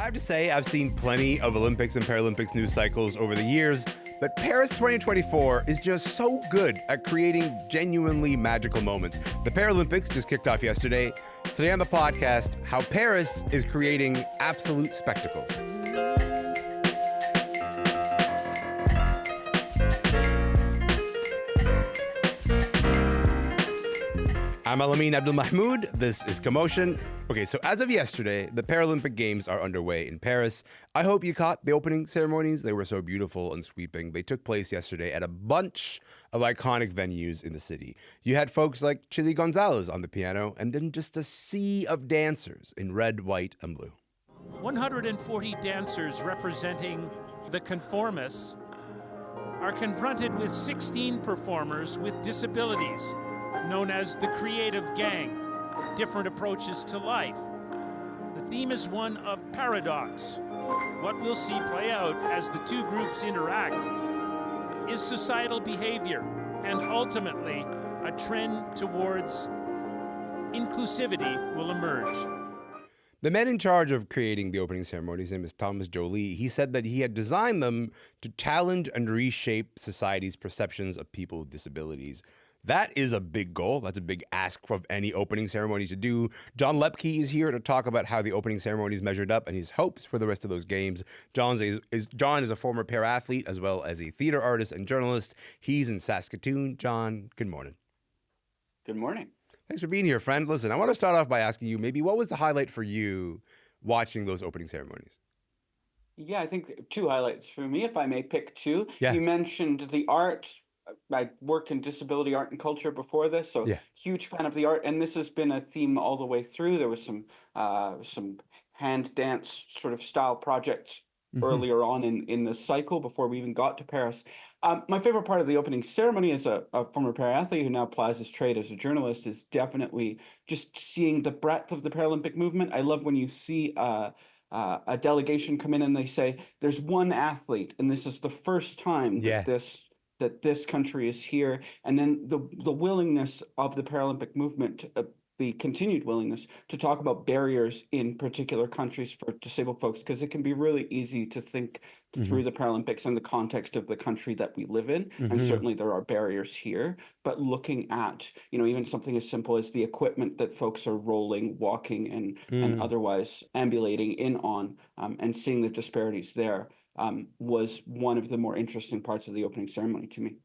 I have to say, I've seen plenty of Olympics and Paralympics news cycles over the years, but Paris 2024 is just so good at creating genuinely magical moments. The Paralympics just kicked off yesterday. Today on the podcast, how Paris is creating absolute spectacles. I'm Elamin Abdelmahmoud. This is Commotion. Okay, so as of yesterday, the Paralympic Games are underway in Paris. I hope you caught the opening ceremonies. They were so beautiful and sweeping. They took place yesterday at a bunch of iconic venues in the city. You had folks like Chili Gonzalez on the piano, and then just a sea of dancers in red, white, and blue. 140 dancers representing the conformists are confronted with 16 performers with disabilities, known as the creative gang, different approaches to life. The theme is one of paradox. What we'll see play out as the two groups interact is societal behavior and ultimately a trend towards inclusivity will emerge. The man in charge of creating the opening ceremony, his name is Thomas Joly. He said that he had designed them to challenge and reshape society's perceptions of people with disabilities. That is a big goal. That's a big ask of any opening ceremony to do. John Loeppky is here to talk about how the opening ceremonies measured up and his hopes for the rest of those games. John is a former para-athlete as well as a theater artist and journalist. He's in Saskatoon. John, good morning. Good morning. Thanks for being here, friend. Listen, I want to start off by asking you maybe what was the highlight for you watching those opening ceremonies? Yeah, I think two highlights for me, if I may pick two. Yeah. You mentioned the art. I worked in disability art and culture before this, so huge fan of the art. And this has been a theme all the way through. There was some hand dance sort of style projects earlier on in the cycle before we even got to Paris. My favorite part of the opening ceremony as a former para-athlete who now plies his trade as a journalist is definitely just seeing the breadth of the Paralympic movement. I love when you see a delegation come in and they say, there's one athlete, and this is the first time that this country is here, and then the willingness of the Paralympic movement, the continued willingness to talk about barriers in particular countries for disabled folks, because it can be really easy to think through the Paralympics in the context of the country that we live in, and certainly there are barriers here, but looking at, even something as simple as the equipment that folks are rolling, walking, and otherwise ambulating in on, and seeing the disparities there, was one of the more interesting parts of the opening ceremony to me.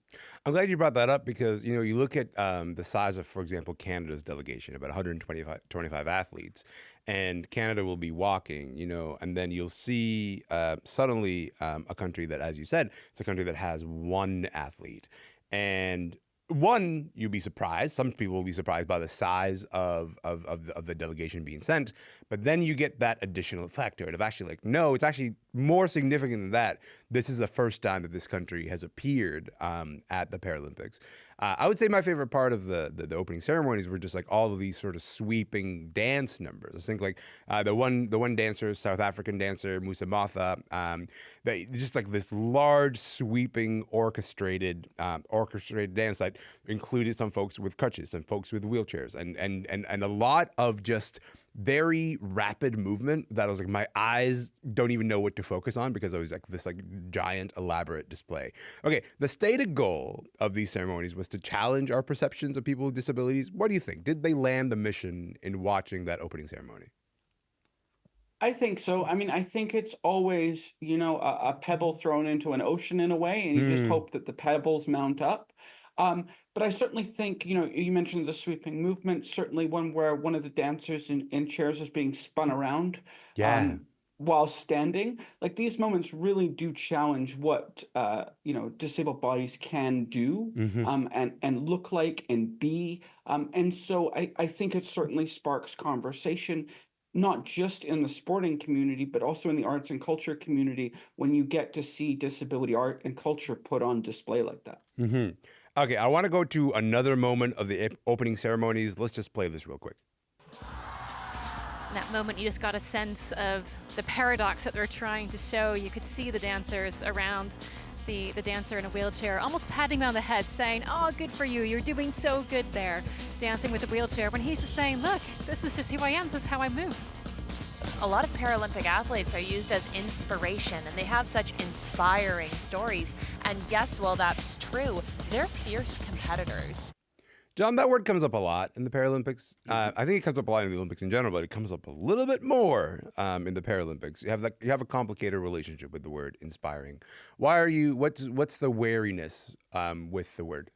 I'm glad you brought that up because, you look at the size of, for example, Canada's delegation, about 125 athletes, and Canada will be walking, and then you'll see suddenly a country that, as you said, it's a country that has one athlete. And one, you'd be surprised. Some people will be surprised by the size of the delegation being sent. But then you get that additional effect to it of actually no, it's actually more significant than that. This is the first time that this country has appeared at the Paralympics. I would say my favorite part of the opening ceremonies were just all of these sort of sweeping dance numbers. I think the one dancer, South African dancer, Musa Matha, just this large sweeping orchestrated dance that included some folks with crutches, some folks with wheelchairs, and a lot of just very rapid movement that I was my eyes don't even know what to focus on because it was this giant elaborate display. Okay, the stated goal of these ceremonies was to challenge our perceptions of people with disabilities. What do you think? Did they land the mission in watching that opening ceremony? I think so. I think it's always, a pebble thrown into an ocean in a way, and you just hope that the pebbles mount up. But I certainly think, you mentioned the sweeping movement, certainly one where one of the dancers in chairs is being spun around while standing. These moments really do challenge what, disabled bodies can do and look like and be. And so I think it certainly sparks conversation, not just in the sporting community, but also in the arts and culture community when you get to see disability art and culture put on display like that. Okay, I want to go to another moment of the opening ceremonies. Let's just play this real quick. In that moment, you just got a sense of the paradox that they're trying to show. You could see the dancers around the dancer in a wheelchair, almost patting him on the head, saying, "Oh, good for you. You're doing so good there, dancing with a wheelchair." When he's just saying, "Look, this is just who I am. This is how I move." a lot of Paralympic athletes are used as inspiration, and they have such inspiring stories. And yes, while that's true, they're fierce competitors. John, that word comes up a lot in the Paralympics. I think it comes up a lot in the Olympics in general, but it comes up a little bit more in the Paralympics. You have a complicated relationship with the word inspiring. What's the wariness with the word?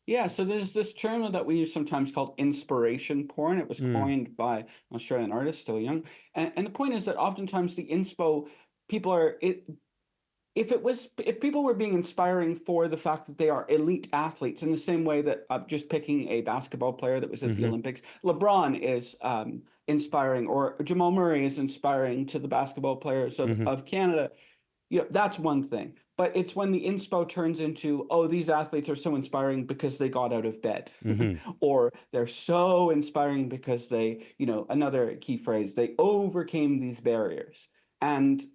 Yeah, so there's this term that we use sometimes called inspiration porn. It was coined by an Australian artist, still young. And the point is that oftentimes the inspo people are if people were being inspiring for the fact that they are elite athletes, in the same way that just picking a basketball player that was at the Olympics, LeBron is inspiring, or Jamal Murray is inspiring to the basketball players of Canada. That's one thing. But it's when the inspo turns into, oh, these athletes are so inspiring because they got out of bed, or they're so inspiring because they, another key phrase, they overcame these barriers. And,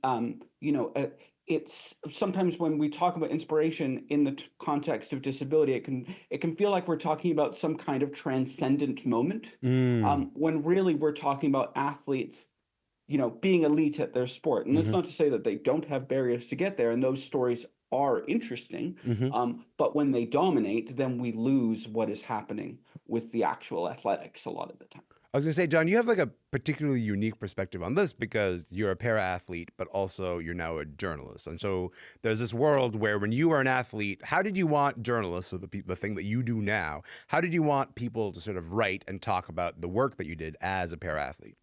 it's sometimes when we talk about inspiration in the context of disability, it can feel like we're talking about some kind of transcendent moment, when really we're talking about athletes being elite at their sport. And that's not to say that they don't have barriers to get there, and those stories are interesting. But when they dominate, then we lose what is happening with the actual athletics a lot of the time. I was going to say, John, you have like a particularly unique perspective on this because you're a para-athlete, but also you're now a journalist. And so there's this world where when you were an athlete, how did you want journalists, so the thing that you do now, how did you want people to sort of write and talk about the work that you did as a para-athlete?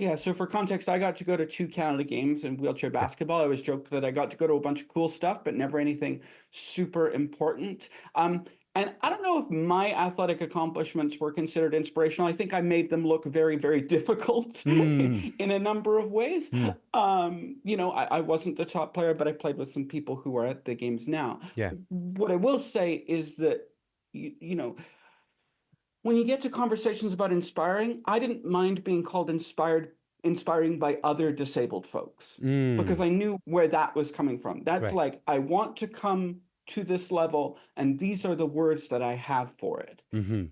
Yeah, so for context, I got to go to 2 Canada Games in wheelchair basketball. I always joke that I got to go to a bunch of cool stuff, but never anything super important. And I don't know if my athletic accomplishments were considered inspirational. I think I made them look very, very difficult in a number of ways. I wasn't the top player, but I played with some people who are at the games now. Yeah. What I will say is that, when you get to conversations about inspiring, I didn't mind being called inspiring by other disabled folks, because I knew where that was coming from. That's like, I want to come to this level, and these are the words that I have for it,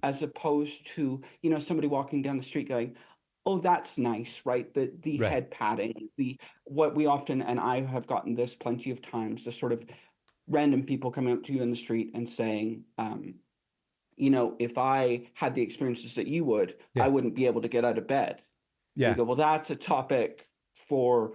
as opposed to, somebody walking down the street going, oh, that's nice, right? The head patting, what we often, and I have gotten this plenty of times, the sort of random people coming up to you in the street and saying, if I had the experiences that you would, I wouldn't be able to get out of bed. Yeah. You go, well, that's a topic for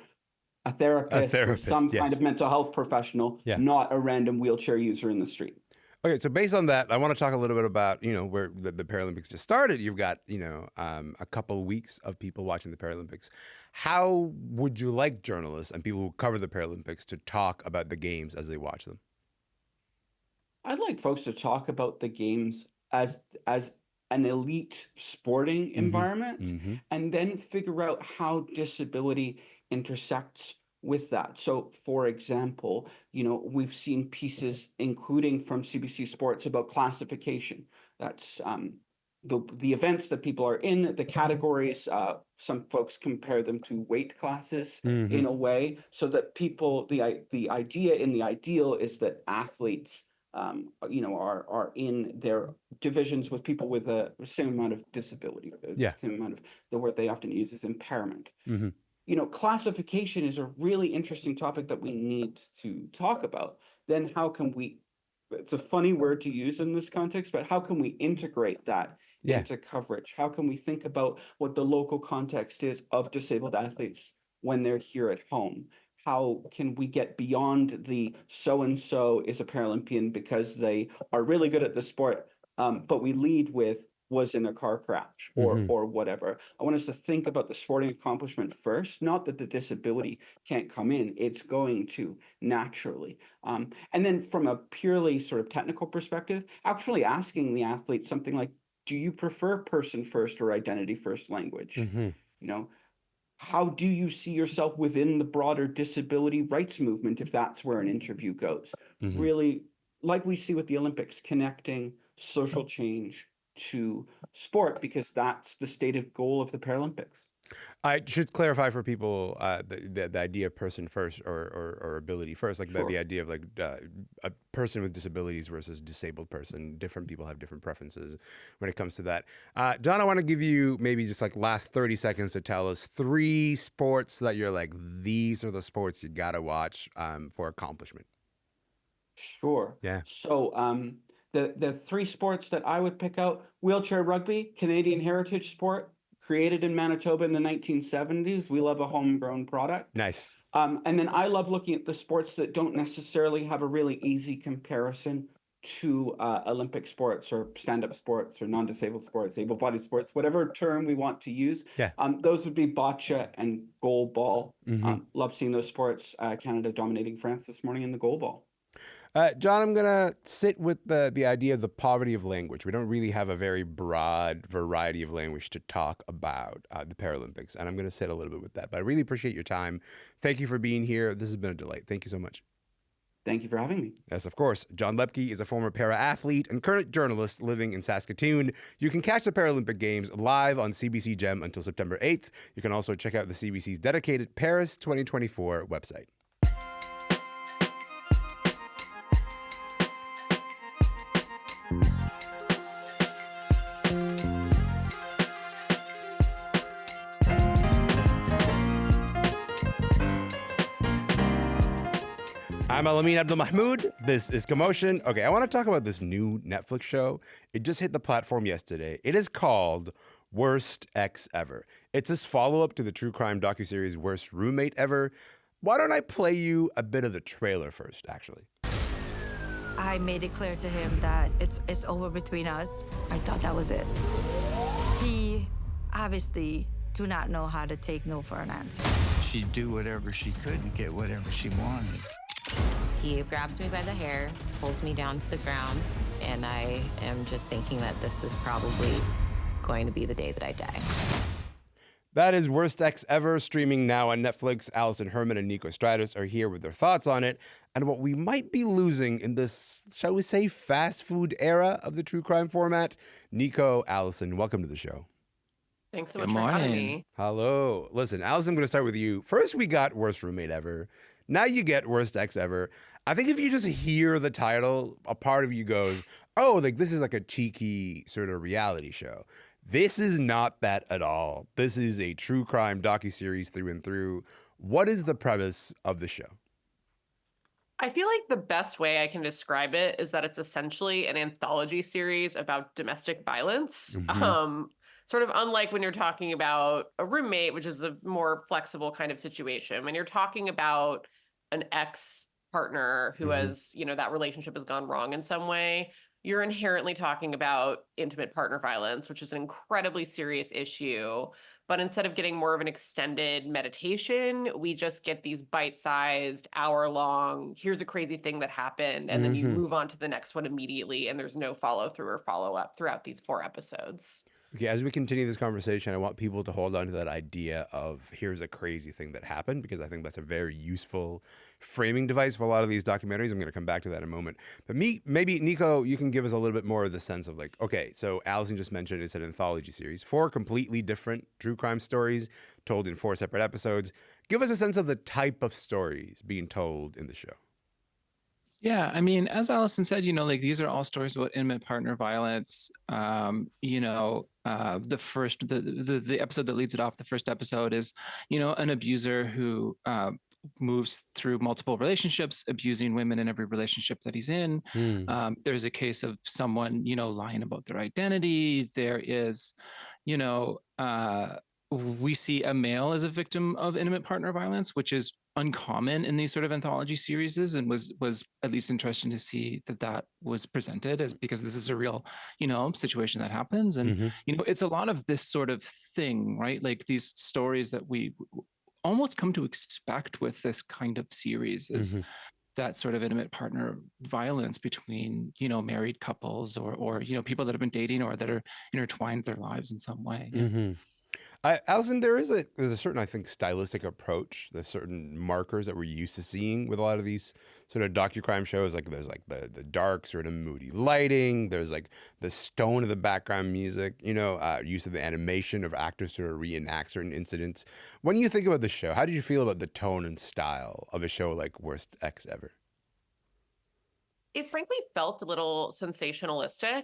a therapist or some kind of mental health professional, not a random wheelchair user in the street. Okay, so based on that, I want to talk a little bit about, where the Paralympics just started. You've got, a couple weeks of people watching the Paralympics. How would you like journalists and people who cover the Paralympics to talk about the games as they watch them? I'd like folks to talk about the games as an elite sporting environment, and then figure out how disability intersects with that. So, for example, we've seen pieces, including from CBC Sports, about classification. That's the events that people are in, the categories. Some folks compare them to weight classes in a way, so that people, the idea in the ideal is that athletes are in their divisions with people with the same amount of disability, same amount of, the word they often use is impairment. Classification is a really interesting topic that we need to talk about. Then how can we, it's a funny word to use in this context, but how can we integrate that into coverage? How can we think about what the local context is of disabled athletes when they're here at home? How can we get beyond the so-and-so is a Paralympian because they are really good at the sport, but we lead with was in a car crash or whatever. I want us to think about the sporting accomplishment first, not that the disability can't come in, it's going to naturally. And then from a purely sort of technical perspective, actually asking the athlete something like, do you prefer person first or identity first language? How do you see yourself within the broader disability rights movement if that's where an interview goes? Really, like we see with the Olympics, connecting social change to sport, because that's the stated goal of the Paralympics. I should clarify for people the idea of person first or ability first, like the idea of like a person with disabilities versus disabled person. Different people have different preferences when it comes to that. John, I want to give you maybe just like last 30 seconds to tell us 3 sports that you're like, these are the sports you got to watch for accomplishment. Sure. Yeah. So the 3 sports that I would pick out: wheelchair rugby, Canadian heritage sport, created in Manitoba in the 1970s. We love a homegrown product. Nice. And then I love looking at the sports that don't necessarily have a really easy comparison to Olympic sports or stand-up sports or non-disabled sports, able-bodied sports, whatever term we want to use. Yeah. Those would be bocce and goalball. Mm-hmm. Love seeing those sports. Canada dominating France this morning in the goalball. John, I'm going to sit with the idea of the poverty of language. We don't really have a very broad variety of language to talk about the Paralympics, and I'm going to sit a little bit with that. But I really appreciate your time. Thank you for being here. This has been a delight. Thank you so much. Thank you for having me. Yes, of course. John Loeppky is a former para-athlete and current journalist living in Saskatoon. You can catch the Paralympic Games live on CBC Gem until September 8th. You can also check out the CBC's dedicated Paris 2024 website. I'm Elamin Abdelmahmoud. This is Commotion. Okay, I want to talk about this new Netflix show. It just hit the platform yesterday. It is called Worst Ex Ever. It's this follow-up to the true crime docu-series Worst Roommate Ever. Why don't I play you a bit of the trailer first, actually? I made it clear to him that it's over between us. I thought that was it. He obviously do not know how to take no for an answer. She'd do whatever she could to get whatever she wanted. He grabs me by the hair, pulls me down to the ground, and I am just thinking that this is probably going to be the day that I die. That is Worst Ex Ever, streaming now on Netflix. Alison, Herman, and Niko Stratis are here with their thoughts on it and what we might be losing in this, shall we say, fast food era of the true crime format. Niko, Alison, welcome to the show. Thanks so much for having me. Hello. Listen, Alison, I'm going to start with you. First, we got Worst Roommate Ever. Now you get Worst Ex Ever. I think if you just hear the title, a part of you goes, oh, like this is like a cheeky sort of reality show. This is not that at all. This is a true crime docuseries through and through. What is the premise of the show? I feel like the best way I can describe it is that it's essentially an anthology series about domestic violence. Mm-hmm. Sort of unlike when you're talking about a roommate, which is a more flexible kind of situation. When you're talking about an ex-partner who has, that relationship has gone wrong in some way, you're inherently talking about intimate partner violence, which is an incredibly serious issue. But instead of getting more of an extended meditation, we just get these bite-sized, hour-long, here's a crazy thing that happened, and then you move on to the next one immediately, and there's no follow-through or follow-up throughout these 4 episodes. Okay, as we continue this conversation, I want people to hold on to that idea of here's a crazy thing that happened, because I think that's a very useful framing device for a lot of these documentaries. I'm going to come back to that in a moment. But maybe, Niko, you can give us a little bit more of the sense of like, okay, so Alison just mentioned it's an anthology series, 4 completely different true crime stories told in 4 separate episodes. Give us a sense of the type of stories being told in the show. Yeah, I mean, as Alison said, like these are all stories about intimate partner violence. The episode that leads it off, the first episode is, an abuser who moves through multiple relationships, abusing women in every relationship that he's in. There's a case of someone, lying about their identity. There is, we see a male as a victim of intimate partner violence, which is uncommon in these sort of anthology series, and was at least interesting to see that was presented as, because this is a real, situation that happens. And, it's a lot of this sort of thing, right? Like these stories that we almost come to expect with this kind of series is that sort of intimate partner violence between, married couples or people that have been dating or that are intertwined their lives in some way. Alison, there's a certain, I think, stylistic approach. There's certain markers that we're used to seeing with a lot of these sort of docucrime shows. Like there's like the dark sort of moody lighting. There's like the tone of the background music. Use of the animation of actors to reenact certain incidents. When you think about the show, how did you feel about the tone and style of a show like Worst Ex Ever? It frankly felt a little sensationalistic.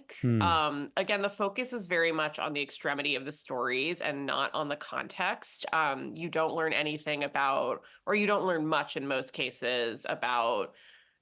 Again, the focus is very much on the extremity of the stories and not on the context. You don't learn anything about, or you don't learn much in most cases about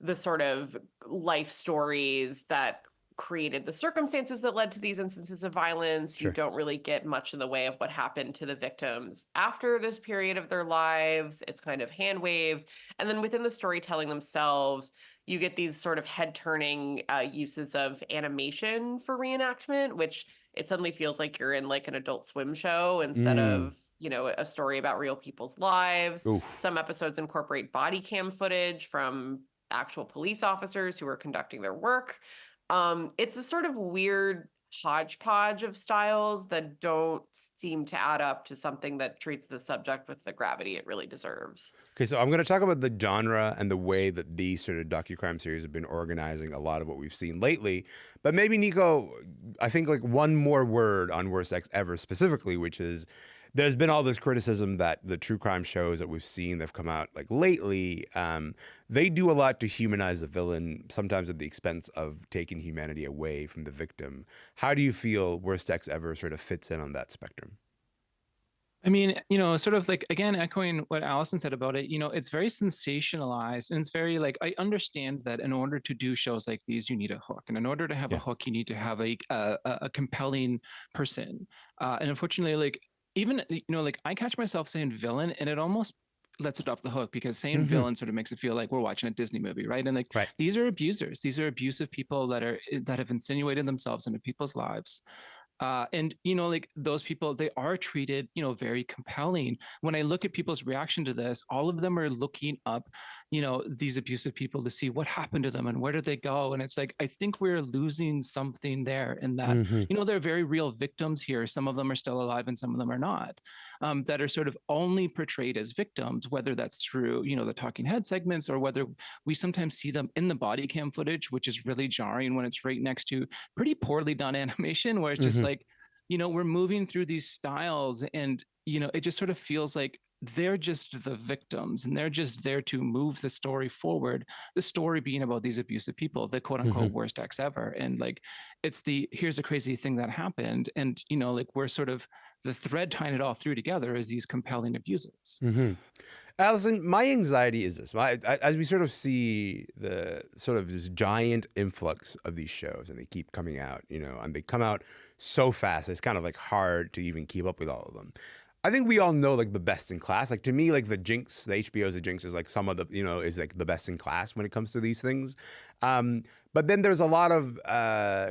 the sort of life stories that created the circumstances that led to these instances of violence. Sure. You don't really get much in the way of what happened to the victims after this period of their lives. It's kind of hand waved. And then within the storytelling themselves, you get these sort of head-turning uses of animation for reenactment, which it suddenly feels like you're in like an Adult Swim show instead of, a story about real people's lives. Oof. Some episodes incorporate body cam footage from actual police officers who are conducting their work. It's a sort of weird hodgepodge of styles that don't seem to add up to something that treats the subject with the gravity it really deserves. Okay, so I'm going to talk about the genre and the way that these sort of docucrime series have been organizing a lot of what we've seen lately. But maybe, Niko, I think like one more word on Worst Ex Ever specifically, which is there's been all this criticism that the true crime shows that we've seen that have come out like lately, they do a lot to humanize the villain, sometimes at the expense of taking humanity away from the victim. How do you feel Worst Ex Ever sort of fits in on that spectrum? I mean, sort of like, again, echoing what Alison said about it, it's very sensationalized, and it's very like, I understand that in order to do shows like these, you need a hook. And in order to have a hook, you need to have a compelling person. And unfortunately, like, even, like I catch myself saying villain, and it almost lets it off the hook, because saying villain sort of makes it feel like we're watching a Disney movie, right? And like, these are abusers. These are abusive people that have insinuated themselves into people's lives. And, like those people, they are treated, very compelling. When I look at people's reaction to this, all of them are looking up, these abusive people to see what happened to them and where did they go. And it's like, I think we're losing something there in that, there are very real victims here. Some of them are still alive and some of them are not, that are sort of only portrayed as victims, whether that's through, the talking head segments, or whether we sometimes see them in the body cam footage, which is really jarring when it's right next to pretty poorly done animation, where it's just like, we're moving through these styles, and, it just sort of feels like they're just the victims and they're just there to move the story forward. The story being about these abusive people, the quote unquote worst ex ever. And like, it's here's a crazy thing that happened. And, like we're sort of the thread tying it all through together as these compelling abusers. Alison, my anxiety is this. As we sort of see the sort of this giant influx of these shows, and they keep coming out, and they come out so fast, it's kind of like hard to even keep up with all of them. I think we all know like the best in class. Like to me, like the HBO's The Jinx is like some of the, is like the best in class when it comes to these things. But then there's a lot of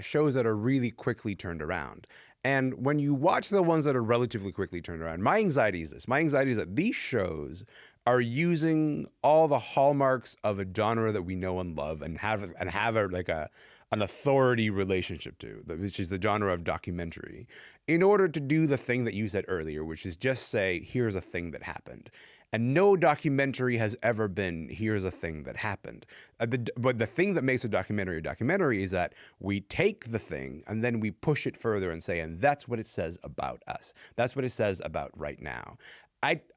shows that are really quickly turned around. And when you watch the ones that are relatively quickly turned around, my anxiety is this. My anxiety is that these shows are using all the hallmarks of a genre that we know and love and have an authority relationship to, which is the genre of documentary, in order to do the thing that you said earlier, which is just say, here's a thing that happened. And no documentary has ever been, here's a thing that happened. But the thing that makes a documentary is that we take the thing and then we push it further and say, and that's what it says about us. That's what it says about right now.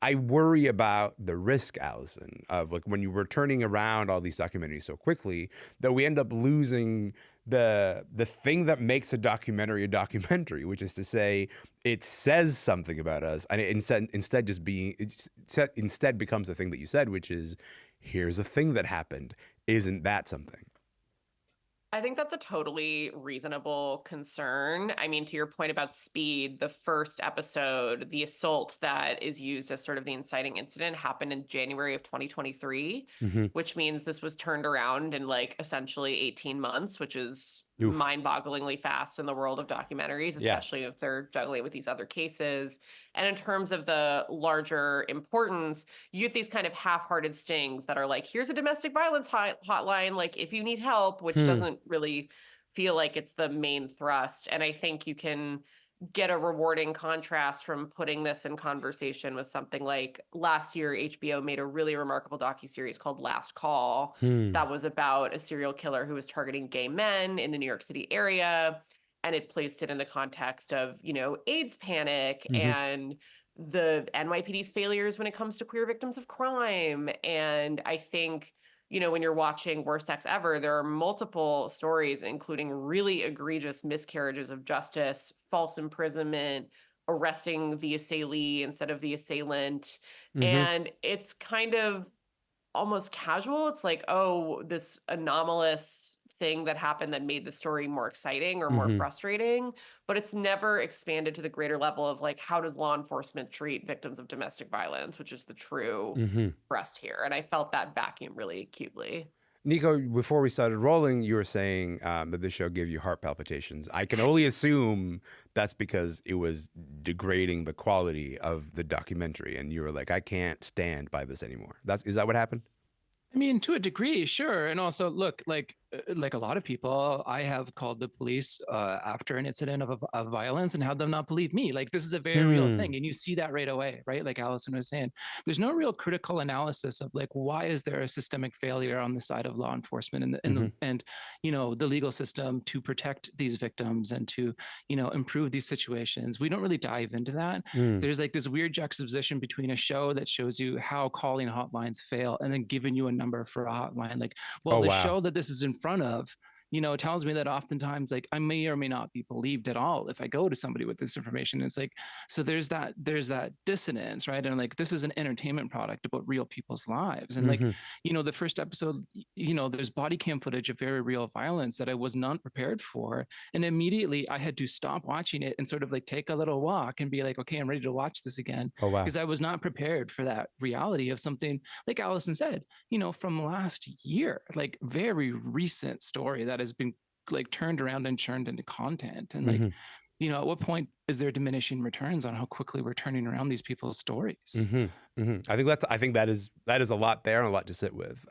I worry about the risk, Alison, of like when you were turning around all these documentaries so quickly that we end up losing the thing that makes a documentary, which is to say it says something about us, and it instead becomes the thing that you said, which is here's a thing that happened. Isn't that something? I think that's a totally reasonable concern. I mean, to your point about speed, the first episode, the assault that is used as sort of the inciting incident happened in January of 2023, which means this was turned around in like essentially 18 months, which is mind-bogglingly fast in the world of documentaries, especially if they're juggling with these other cases. And in terms of the larger importance, you get these kind of half-hearted stings that are like, here's a domestic violence hotline, like if you need help, which doesn't really feel like it's the main thrust. And I think you can get a rewarding contrast from putting this in conversation with something like last year, HBO made a really remarkable docu-series called Last Call that was about a serial killer who was targeting gay men in the New York City area. And it placed it in the context of, AIDS panic and the NYPD's failures when it comes to queer victims of crime. And I think, when you're watching Worst Ex Ever, there are multiple stories, including really egregious miscarriages of justice, false imprisonment, arresting the assailee instead of the assailant. And it's kind of almost casual. It's like, oh, this anomalous thing that happened that made the story more exciting or more frustrating, but it's never expanded to the greater level of like, how does law enforcement treat victims of domestic violence, which is the true thrust here. And I felt that vacuum really acutely. Niko, before we started rolling, you were saying that this show gave you heart palpitations. I can only assume that's because it was degrading the quality of the documentary, and you were like, I can't stand by this anymore. Is that what happened? I mean, to a degree, sure. And also, look, like a lot of people, I have called the police after an incident of violence and had them not believe me. Like, this is a very real thing. And you see that right away, right? Like Alison was saying, there's no real critical analysis of like, why is there a systemic failure on the side of law enforcement and the legal system to protect these victims and to, improve these situations. We don't really dive into that. There's like this weird juxtaposition between a show that shows you how calling hotlines fail and then giving you a number for a hotline. Like, well, show that this is in front of, tells me that oftentimes like I may or may not be believed at all if I go to somebody with this information. It's like, so there's that dissonance, right? And like, this is an entertainment product about real people's lives. And like, the first episode, there's body cam footage of very real violence that I was not prepared for. And immediately I had to stop watching it and sort of like take a little walk and be like, okay, I'm ready to watch this again. Oh, wow. Because I was not prepared for that reality of something, like Alison said, from last year, like very recent story that has been like turned around and churned into content. And like, at what point is there diminishing returns on how quickly we're turning around these people's stories? I think that is a lot there and a lot to sit with.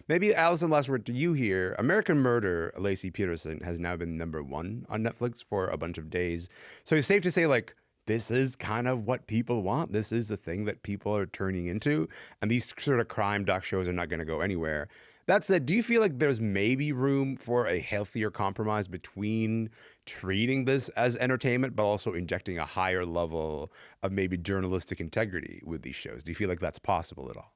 Maybe Alison, last word to you here. American Murder, Lacey Peterson, has now been #1 on Netflix for a bunch of days. So it's safe to say, like, this is kind of what people want. This is the thing that people are turning into. And these sort of crime doc shows are not going to go anywhere. That said, do you feel like there's maybe room for a healthier compromise between treating this as entertainment, but also injecting a higher level of maybe journalistic integrity with these shows? Do you feel like that's possible at all?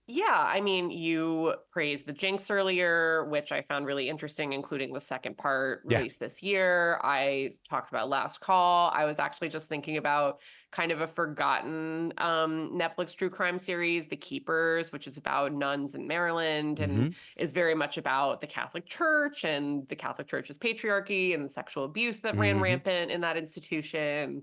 Yeah, I mean, you praised The Jinx earlier, which I found really interesting, including the second part released this year. I talked about Last Call. I was actually just thinking about kind of a forgotten Netflix true crime series, The Keepers, which is about nuns in Maryland and is very much about the Catholic Church and the Catholic Church's patriarchy and the sexual abuse that ran rampant in that institution,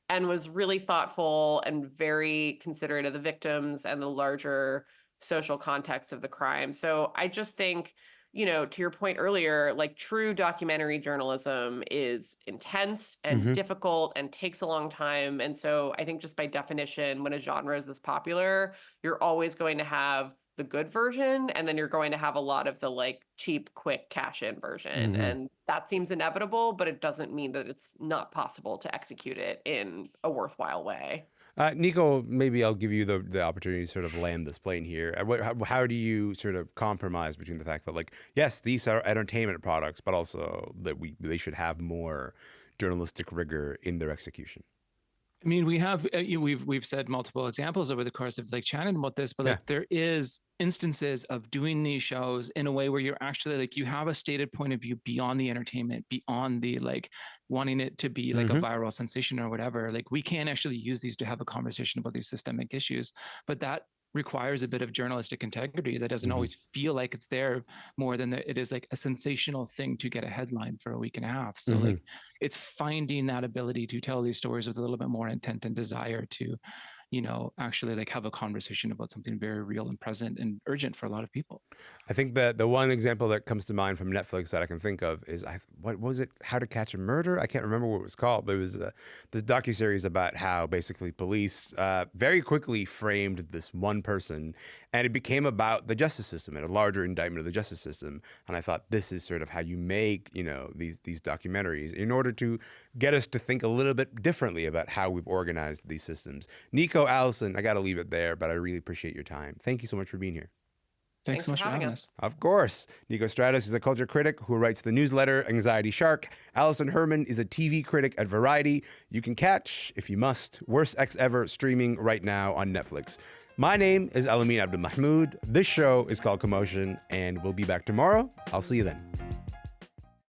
and was really thoughtful and very considerate of the victims and the larger social context of the crime. So I just think, to your point earlier, like, true documentary journalism is intense and difficult and takes a long time. And so I think just by definition, when a genre is this popular, you're always going to have the good version, and then you're going to have a lot of the like cheap, quick cash in version. And that seems inevitable, but it doesn't mean that it's not possible to execute it in a worthwhile way. Niko, maybe I'll give you the opportunity to sort of land this plane here. How do you sort of compromise between the fact that, like, yes, these are entertainment products, but also that they should have more journalistic rigor in their execution? I mean, we've said multiple examples over the course of like chatting about this, but like there is instances of doing these shows in a way where you're actually like, you have a stated point of view beyond the entertainment, beyond the like wanting it to be like a viral sensation or whatever. Like, we can actually use these to have a conversation about these systemic issues, but that requires a bit of journalistic integrity that doesn't always feel like it's there more than it is like a sensational thing to get a headline for a week and a half. So like, it's finding that ability to tell these stories with a little bit more intent and desire to, actually like have a conversation about something very real and present and urgent for a lot of people. I think that the one example that comes to mind from Netflix that I can think of is, what was it? How to Catch a Murder? I can't remember what it was called, but it was this docu-series about how basically police very quickly framed this one person, and it became about the justice system and a larger indictment of the justice system. And I thought, this is sort of how you make, these documentaries in order to get us to think a little bit differently about how we've organized these systems. Niko, Alison, I got to leave it there, but I really appreciate your time. Thank you so much for being here. Thanks so much for having us. Of course. Niko Stratis is a culture critic who writes the newsletter Anxiety Shark. Alison Herman is a TV critic at Variety. You can catch, if you must, Worst Ex Ever streaming right now on Netflix. My name is Elamin Abdelmahmoud. This show is called Commotion, and we'll be back tomorrow. I'll see you then.